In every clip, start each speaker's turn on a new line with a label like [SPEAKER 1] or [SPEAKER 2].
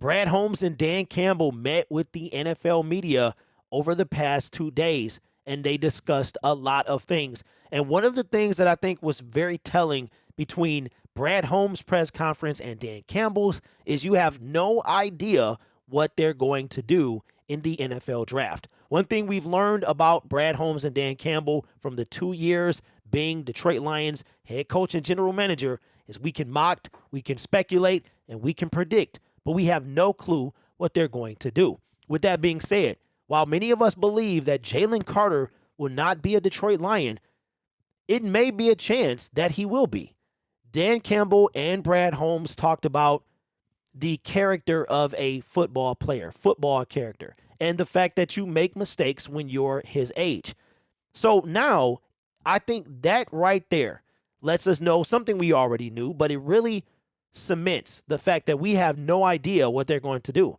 [SPEAKER 1] Brad Holmes and Dan Campbell met with the NFL media over the past 2 days, and they discussed a lot of things. And one of the things that I think was very telling between Brad Holmes' press conference and Dan Campbell's is you have no idea what they're going to do in the NFL draft. One thing we've learned about Brad Holmes and Dan Campbell from the 2 years being Detroit Lions head coach and general manager is we can mock, we can speculate, and we can predict, but we have no clue what they're going to do. With that being said, while many of us believe that Jalen Carter will not be a Detroit Lion, it may be a chance that he will be. Dan Campbell and Brad Holmes talked about the character of a football player, football character, and the fact that you make mistakes when you're his age. So now, I think that right there lets us know something we already knew, but it really cements the fact that we have no idea what they're going to do.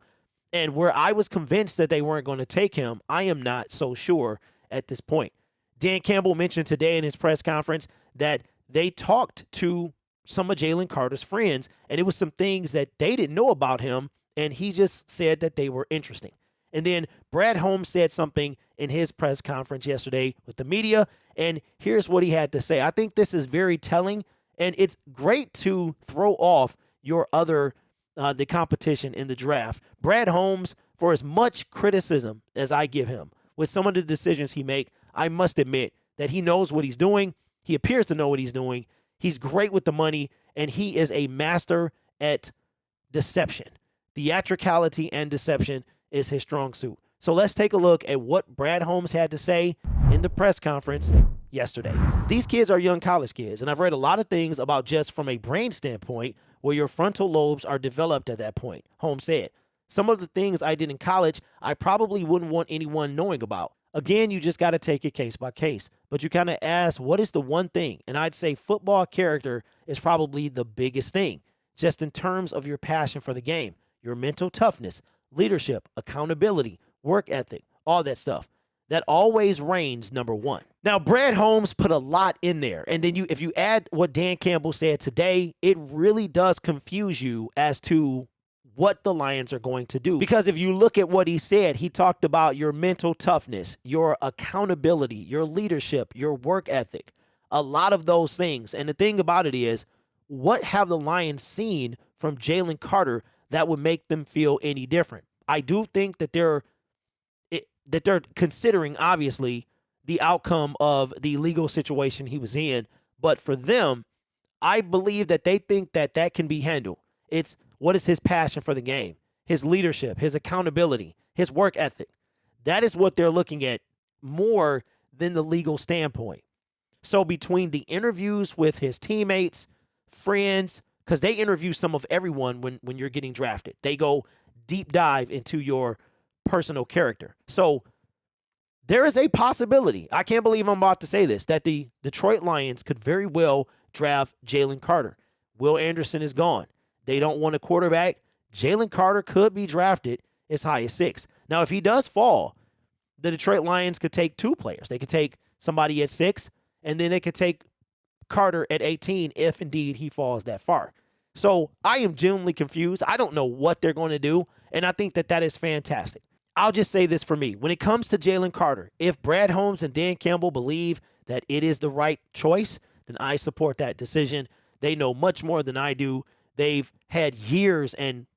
[SPEAKER 1] And where I was convinced that they weren't going to take him, I am not so sure at this point. Dan Campbell mentioned today in his press conference that they talked to some of Jalen Carter's friends, and it was some things that they didn't know about him, and he just said that they were interesting. And then Brad Holmes said something in his press conference yesterday with the media, and here's what he had to say. I think this is very telling, and it's great to throw off your the competition in the draft. Brad Holmes, for as much criticism as I give him with some of the decisions he make, I must admit that he knows what he's doing. He appears to know what he's doing. He's great with the money, and he is a master at deception. Theatricality and deception is his strong suit. So let's take a look at what Brad Holmes had to say in the press conference yesterday. These kids are young college kids, and I've read a lot of things about just from a brain standpoint where your frontal lobes are developed at that point, Holmes said. Some of the things I did in college, I probably wouldn't want anyone knowing about. Again, you just got to take it case by case. But you kind of ask, what is the one thing? And I'd say football character is probably the biggest thing, just in terms of your passion for the game, your mental toughness, leadership, accountability, work ethic, all that stuff. That always reigns number one. Now, Brad Holmes put a lot in there. And then if you add what Dan Campbell said today, it really does confuse you as to what the Lions are going to do. Because if you look at what he said, he talked about your mental toughness, your accountability, your leadership, your work ethic, a lot of those things. And the thing about it is, what have the Lions seen from Jalen Carter that would make them feel any different? I do think that they're considering, obviously, the outcome of the legal situation he was in. But for them, I believe that they think that that can be handled. It's what is his passion for the game, his leadership, his accountability, his work ethic. That is what they're looking at more than the legal standpoint. So between the interviews with his teammates, friends, because they interview some of everyone when you're getting drafted. They go deep dive into your personal character. So there is a possibility, I can't believe I'm about to say this, that the Detroit Lions could very well draft Jalen Carter. Will Anderson is gone. They don't want a quarterback. Jalen Carter could be drafted as high as 6. Now, if he does fall, the Detroit Lions could take 2 players. They could take somebody at 6, and then they could take Carter at 18 if indeed he falls that far. So I am genuinely confused. I don't know what they're going to do, and I think that that is fantastic. I'll just say this for me. When it comes to Jalen Carter, if Brad Holmes and Dan Campbell believe that it is the right choice, then I support that decision. They know much more than I do. They've had years and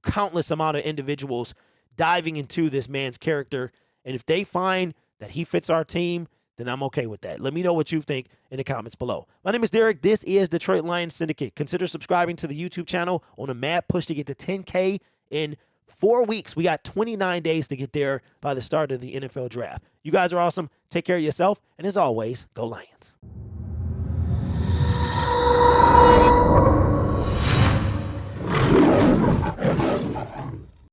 [SPEAKER 1] countless amount of individuals diving into this man's character. And if they find that he fits our team, then I'm okay with that. Let me know what you think in the comments below. My name is Derek. This is Detroit Lions Syndicate. Consider subscribing to the YouTube channel on a mad push to get to 10K in 4 weeks. We got 29 days to get there by the start of the NFL draft. You guys are awesome. Take care of yourself. And as always, go Lions.